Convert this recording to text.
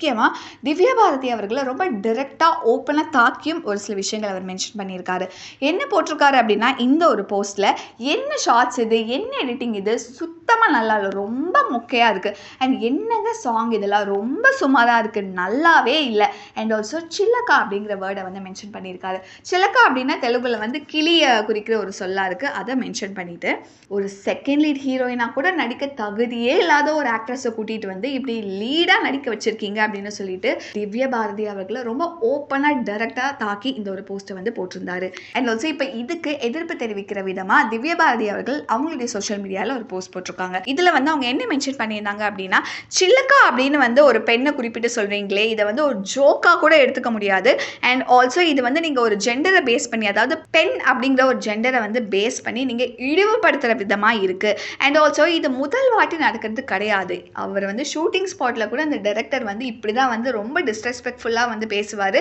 முக்கியமாக திவ்யா பாரதி அவர்களை ரொம்ப டிரெக்டாக ஓப்பனாக தாக்கியும் ஒரு சில விஷயங்கள் அவர் மென்ஷன் பண்ணியிருக்காரு. என்ன போட்டிருக்காரு அப்படின்னா, இந்த ஒரு போஸ்ட்டில் என்ன ஷார்ட்ஸ் இது, என்ன எடிட்டிங் இது, சுத்தமாக நல்லா இல்லை, ரொம்ப மொக்கையாக இருக்குது. அண்ட் என்னங்க சாங் இதெல்லாம் ரொம்ப சுமாராக இருக்குது, நல்லாவே இல்லை. அண்ட் ஆல்சோ சில்லக்கா அப்படிங்கிற வேர்டை வந்து மென்ஷன் பண்ணியிருக்காரு. சில்லக்கா அப்படின்னா தெலுங்குல வந்து கிளியை குறிக்கிற ஒரு சொல்லா இருக்குது. அதை மென்ஷன் பண்ணிட்டு ஒரு செகண்ட் லீட் ஹீரோயினாக கூட நடிக்க தகுதியே இல்லாத ஒரு ஆக்ட்ரஸை கூட்டிகிட்டு வந்து இப்படி லீடாக நடிக்க வச்சுருக்கீங்க அப்படின்னு சொல்லிட்டு திவ்யா பாரதி அவர்களை ரொம்ப ஓப்பனாக டைரெக்டாக தாக்கி இந்த ஒரு போஸ்ட்டை வந்து போட்டிருந்தாரு. அண்ட் ஆல்சோ இப்போ இதுக்கு எதிர்ப்பு தெரிவிக்கிற விதமாக திவ்யா பாரதி அவர்கள் அவங்களுடைய சோஷியல் மீடியாவில் ஒரு போஸ்ட் போட்டிருக்காங்க. இதில் வந்து அவங்க என்ன மென்ஷன் பண்ணியிருந்தாங்க அப்படின்னா, சில்லக்கா அப்படின்னு வந்து ஒரு பெண்ணை குறிப்பிட்டு சொல்கிறீங்களே, இதை வந்து ஒரு ஜோக்காக கூட எடுத்துக்க முடியாது. அண்ட் ஆல்சோ இது வந்து நீங்கள் ஒரு ஜெண்டரை பேஸ் பண்ணி, அதாவது பெண் அப்படிங்கிற ஒரு ஜெண்டரை வந்து பேஸ் பண்ணி நீங்கள் இழிவுபடுத்துகிற விதமாக இருக்குது. அண்ட் ஆல்சோ இது முதல் வாட்டி நடக்கிறது கிடையாது. அவர் வந்து ஷூட்டிங் ஸ்பாட்டில் கூட அந்த டைரக்டர் வந்து இப்படி தான் வந்து ரொம்ப டிஸ்ரெஸ்பெக்ட்ஃபுல்லாக வந்து பேசுவார்.